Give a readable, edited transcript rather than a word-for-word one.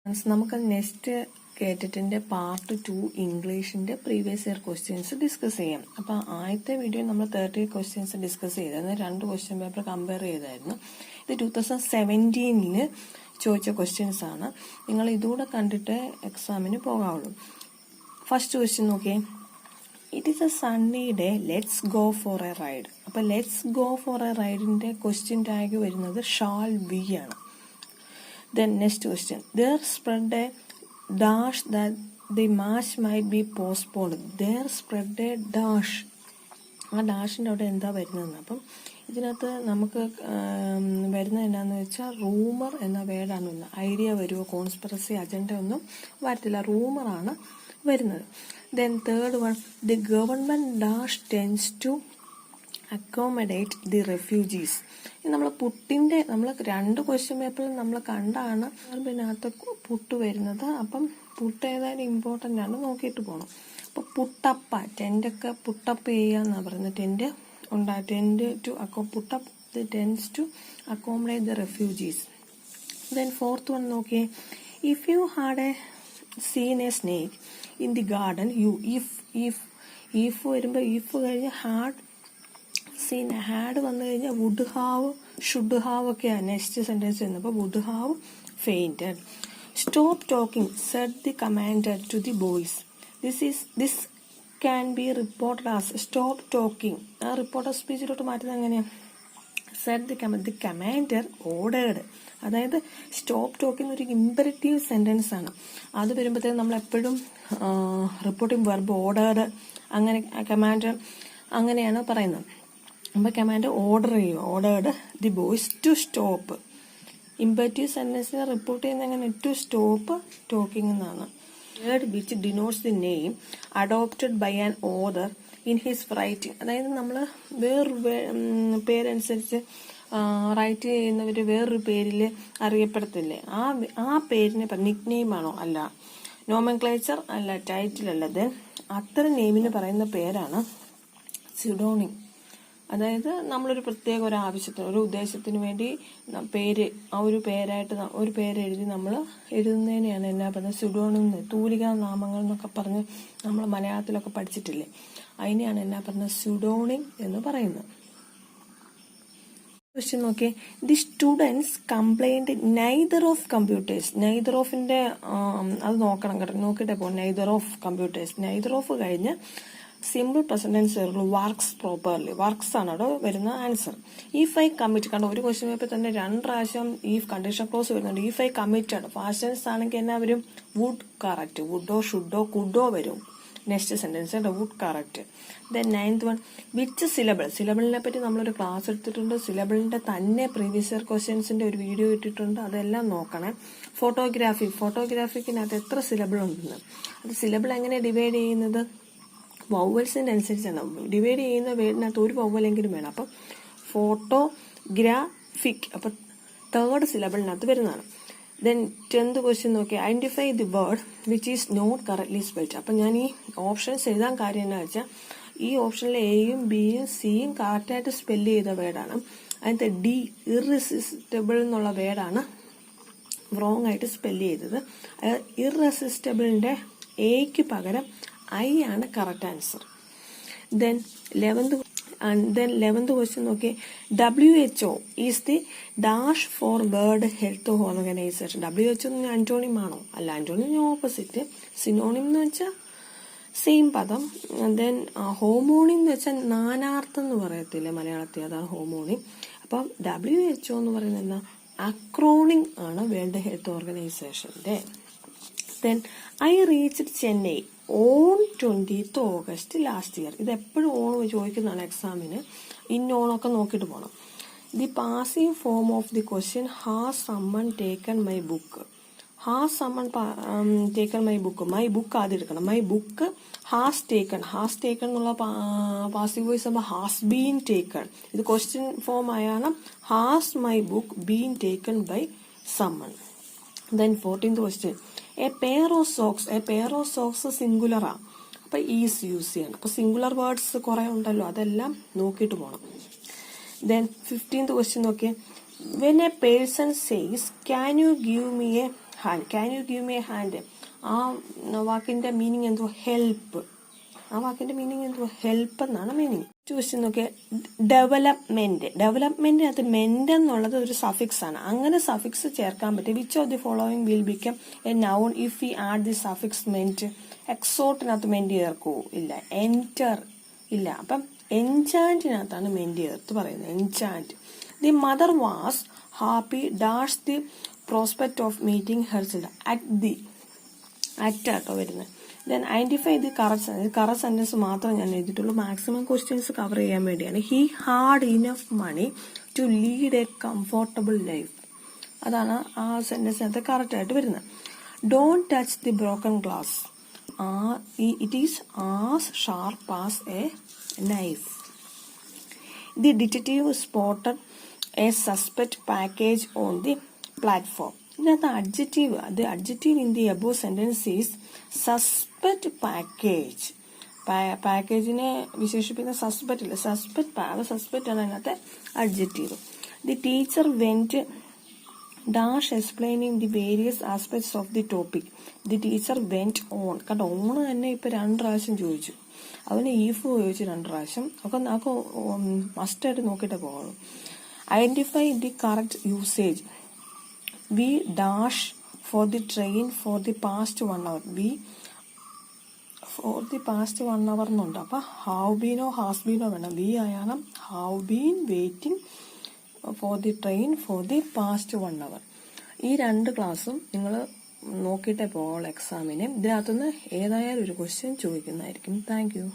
നമുക്ക് നെക്സ്റ്റ് കേട്ടിട്ടിന്റെ പാർട്ട് 2 ഇംഗ്ലീഷിന്റെ പ്രീവിയസ് ഇയർ ക്വസ്റ്റ്യൻസ് ഡിസ്കസ് ചെയ്യാം. അപ്പൊ ആദ്യത്തെ വീഡിയോ നമ്മൾ 30 ക്വസ്റ്റ്യൻസ് ഡിസ്കസ് ചെയ്തായിരുന്നു. 2 ക്വസ്റ്റ്യൻ പേപ്പർ കമ്പയർ ചെയ്തായിരുന്നു. ഇത് 2017 ചോദിച്ച ക്വസ്റ്റ്യൻസ് ആണ്. നിങ്ങൾ ഇതുകൂടെ കണ്ടിട്ട് എക്സാമിന് പോകാവുള്ളൂ. ഫസ്റ്റ് ക്വസ്റ്റ്യൻ നോക്കിയേ. It is a sunny day, let's go for a ride. അപ്പൊ ലെറ്റ്സ് ഗോ ഫോർ എ റൈഡിന്റെ ക്വസ്റ്റ്യൻ ടാഗ് വരുന്നത് ഷാൾ ബി ആണ്. Then next question. There spread a dash that the match might be postponed. There spread a dash. ആ ഡാഷിൻ്റെ അവിടെ എന്താ വരുന്നതെന്ന്. അപ്പം ഇതിനകത്ത് നമുക്ക് വരുന്നത് എന്നാന്ന് വെച്ചാൽ റൂമർ എന്ന വേർഡാണ് വരുന്നത്. ഐഡിയ വരുമോ, കോൺസ്പിറസി അജണ്ട ഒന്നും വരത്തില്ല, റൂമറാണ് വരുന്നത്. Then third one, the government dash tends to accommodate the refugees. നമ്മൾ പുട്ടിന്റെ നമ്മൾ 2 ക്വസ്റ്റ്യൻ പേപ്പറിൽ നമ്മൾ കണ്ടാണ് ഇതിനകത്ത് പുട്ട് വരുന്നത്. അപ്പം പുട്ട് ഏതായാലും ഇമ്പോർട്ടൻ്റ് ആണ്, നോക്കിയിട്ട് പോകണം. അപ്പോൾ പുട്ടപ്പ, ടെൻ്റൊക്കെ പുട്ടപ്പ് ചെയ്യാന്നാണ് പറയുന്നത്. Tent to put up tents to accommodate the refugees. Then fourth one നോക്കിയേ. If you had a seen a snake in the garden you if വരുമ്പോൾ ഇഫ് കഴിഞ്ഞ് ഹാഡ് വന്നു കഴിഞ്ഞാൽ വുഡ് ഹാവ്, ഷുഡ് ഹാവ് ഒക്കെയാണ് നെക്സ്റ്റ് സെന്റൻസ് വരുന്നപ്പോൾ would have fainted. Stop talking said the commander to the boys. This can be reported as stop talking. ആ reported സ്പീച്ചിലോട്ട് മാറ്റുന്നത് എങ്ങനെയാണ്? Said the commander ordered. അതായത് സ്റ്റോപ്പ് ടോക്കിംഗ് ഒരു imperative sentence ആണ്. അത് വരുമ്പോഴത്തേക്കും നമ്മൾ എപ്പോഴും റിപ്പോർട്ടിംഗ് വെർബ് ഓർഡേർഡ്, അങ്ങനെ കമാൻഡർ അങ്ങനെയാണ് പറയുന്നത്. അപ്പോൾ കമാൻഡ് ഓർഡർ ചെയ്യും, ordered the boys to stop. Imperative സെന്റൻസിനെ റിപ്പോർട്ട് ചെയ്യുന്ന എങ്ങനെ? ടു സ്റ്റോപ്പ് ടോക്കിംഗ് എന്നാണ്. Word which denotes the name adopted by an author in his writing. അതായത് നമ്മൾ വേറൊരു പേരനുസരിച്ച് റൈറ്റ് ചെയ്യുന്നവർ വേറൊരു പേരിൽ അറിയപ്പെടത്തില്ലേ, ആ പേരിനെ നിക് നെയിം ആണോ? അല്ല. നോമൻക്ലേച്ചർ അല്ല, ടൈറ്റിൽ അല്ല. ദെൻ അത്തരം നെയിമിന് പറയുന്ന പേരാണ് സ്യൂഡോണിം. അതായത് നമ്മളൊരു പ്രത്യേക ഒരു ആവശ്യത്തിന്, ഒരു ഉദ്ദേശത്തിന് വേണ്ടി പേര്, ആ ഒരു പേരായിട്ട് ഒരു പേരെഴുതി നമ്മൾ എഴുതുന്നതിനെയാണ് എന്നാ പറയുന്നത്? സ്യൂഡോണിം. തൂലികാ നാമങ്ങൾ എന്നൊക്കെ പറഞ്ഞ് നമ്മൾ മലയാളത്തിലൊക്കെ പഠിച്ചിട്ടില്ലേ, അതിനെയാണ് എന്നാ പറയുന്നത്? സ്യൂഡോണിം എന്ന് പറയുന്നത്. ക്വസ്റ്റ്യൻ നോക്കിയേ. The students complaint neither of computers. Neither ഓഫിന്റെ അത് നോക്കണം കേട്ടോ, നോക്കിയിട്ടേ പോകും. Neither of computers. Neither of കഴിഞ്ഞ് സിമ്പിൾ പ്രസന്റ് ടെൻസ് വരുള്ളൂ. Works properly. വർക്ക്സ് ആണ് അവിടെ വരുന്ന ആൻസർ. ഇഫ് ഐ കമ്മിറ്റ്, കണ്ടോ ഒരു ക്വസ്റ്റ്യൻ പേപ്പർ തന്നെ 2 പ്രാവശ്യം ഈ കണ്ടീഷൻ ക്ലോസ് വരുന്നുണ്ട്. If I committed, past tense ആണെങ്കിൽ എന്നാ വരും? Would correct. വുഡോ ഷുഡോ കുഡോ വരും next sentence. Would correct. Then 9th one, which syllable. സിലബിളിനെ പറ്റി നമ്മളൊരു ക്ലാസ് എടുത്തിട്ടുണ്ട്. സിലബിളിന്റെ തന്നെ പ്രീവിയസ് ഇയർ ക്വസ്റ്റ്യൻസിന്റെ ഒരു വീഡിയോ ഇട്ടിട്ടുണ്ട്, അതെല്ലാം നോക്കണേ. ഫോട്ടോഗ്രാഫിക്കിനകത്ത് എത്ര സിലബിൾ ഉണ്ടെന്ന്. അത് സിലബിൾ എങ്ങനെ ഡിവൈഡ് ചെയ്യുന്നത്? വൗവൽസിന്റെ അനുസരിച്ചാണ് ഡിവൈഡ് ചെയ്യുന്ന. വേർഡിനകത്ത് ഒരു വൗവലെങ്കിലും വേണം. അപ്പം ഫോട്ടോഗ്രാഫിക്, അപ്പൊ 3rd സിലബിളിനകത്ത് വരുന്നതാണ്. ദെൻ 10th ക്വസ്റ്റ്യൻ നോക്കി. Identify the word which is not correctly spelled. അപ്പൊ ഞാൻ ഈ ഓപ്ഷൻസ് എഴുതാൻ കാര്യം എന്നാ വെച്ചാൽ ഈ ഓപ്ഷനിലെ എയും ബിയും സിയും കറക്റ്റായിട്ട് സ്പെല്ല് ചെയ്ത വേർഡാണ്. അതിനകത്ത് ഡി, ഇറസിസ്റ്റബിൾ എന്നുള്ള വേർഡാണ് റോങ് ആയിട്ട് സ്പെല്ല് ചെയ്തത്. ഇറസിസ്റ്റബിളിന്റെ എക്ക് പകരം ഐ ആണ് correct answer. Then 11th question നോക്കി. WHO is the dash for world health organization. WHO antonym ആണോ? അല്ല, ആന്റോണിം ഓപ്പോസിറ്റ്. സിനോണിം എന്ന് വെച്ചാൽ സെയിം പദം. ദെൻ ഹോമോണിം എന്ന് വെച്ചാൽ നാനാർത്ഥം എന്ന് പറയത്തില്ലേ മലയാളത്തിൽ, അതാണ് ഹോമോണിം. അപ്പം WHO എന്ന് പറയുന്നത് എന്താ? അക്രോണിം ആണ് വേൾഡ് ഹെൽത്ത് ഓർഗനൈസേഷന്റെ. Then I reached Chennai on 20th August last year. ഇത് എപ്പോഴും ഓൺ ചോദിക്കുന്നതാണ് എക്സാമിന്. ഓണൊക്കെ നോക്കിയിട്ട് പോകണം. The passive form of the question has someone taken my book. Has someone taken my book. My book ആദ്യം എടുക്കണം. My book has taken. Has taken എന്നുള്ള പാസീവ് വോയിസ് ആകുമ്പോൾ ഹാസ് ബീൻ ടേക്കൺ. ഇത് ക്വസ്റ്റ്യൻ ഫോം ആയാണ്. Has my book been taken by someone. Then 14th question. A pair of socks. A pair of socks സിംഗുലറാ, അപ്പൊ is use ചെയ്യണം. അപ്പൊ singular words കുറെ ഉണ്ടല്ലോ, അതെല്ലാം നോക്കിയിട്ട് പോകണം. ദെൻ 15th ക്വസ്റ്റ്യൻ നോക്കിയേ. When A person says can you give me A hand. Can you give me a hand? ആ വാക്കിന്റെ മീനിങ് എന്തോ ഹെൽപ്പ്. ആ വാക്കിന്റെ മീനിങ് എന്തോ ഹെൽപ്പ് എന്നാണ് മീനിങ്. ക്വസ്റ്റ്യൻ നോക്കിയ ഡെവലപ്മെന്റ്. ഡെവലപ്മെന്റിനകത്ത് മെന്റ് എന്നുള്ളത് ഒരു സഫിക്സ് ആണ്. അങ്ങനെ സഫിക്സ് ചേർക്കാൻ പറ്റും. Which of the following will become a noun if we add the suffix ment? എക്സോട്ടിനകത്ത് മെന്റ് ചേർക്കൂ? ഇല്ല. എൻറ്റർ ഇല്ല. അപ്പം എൻചാന്റിനകത്താണ് മെന്റ് ചേർത്ത് പറയുന്നത്. Enchant. The mother was happy dash the prospect of meeting her children. At ആട്ടോ വരുന്നത്. Then identify the correct sentence. Correct sentence മാത്രം ഞാൻ എഴുതിയിട്ടുള്ളൂ. മാക്സിമം ക്വസ്റ്റ്യൻസ് കവർ ചെയ്യാൻ വേണ്ടിയാണ്. He had enough money to lead a comfortable life. അതാണ് ആ സെന്റൻസിനകത്ത് കറക്റ്റ് ആയിട്ട് വരുന്നത്. Don't touch the broken glass. It is as sharp as a knife. The detective spotted a suspect package on the platform. ഇതിനകത്ത് adjective, the adjective in the above sentence is suspect package. പാക്കേജിനെ വിശേഷിപ്പിക്കുന്ന suspect ഇല്ല, suspect ആണ് അതിനകത്തെ adjective. The teacher went dash explaining the various aspects of the topic. The teacher went on. കണ്ടോ, on തന്നെ ഇപ്പൊ 2 പ്രാവശ്യം ചോദിച്ചു. അവന് ഈഫ് ചോദിച്ചു 2 പ്രാവശ്യം. ഒക്കെ മസ്റ്റായിട്ട് നോക്കിയിട്ടേ പോകണം. Identify the correct usage. We dash for the train for the past 1 hour. We for the past 1 hour എന്നുണ്ട്. അപ്പൊ ഹാവ് ബീനോ ഹാസ് ബീനോ വേണം. വി ആയാണ് have been waiting for the train for the past 1 hour. ഈ 2 ക്ലാസ്സും നിങ്ങൾ നോക്കിയിട്ടേ പോകുള്ളൂ എക്സാമിന്. ഇതിനകത്തുനിന്ന് ഏതായാലും ഒരു ക്വസ്റ്റ്യൻ ചോദിക്കുന്നതായിരിക്കും. Thank you.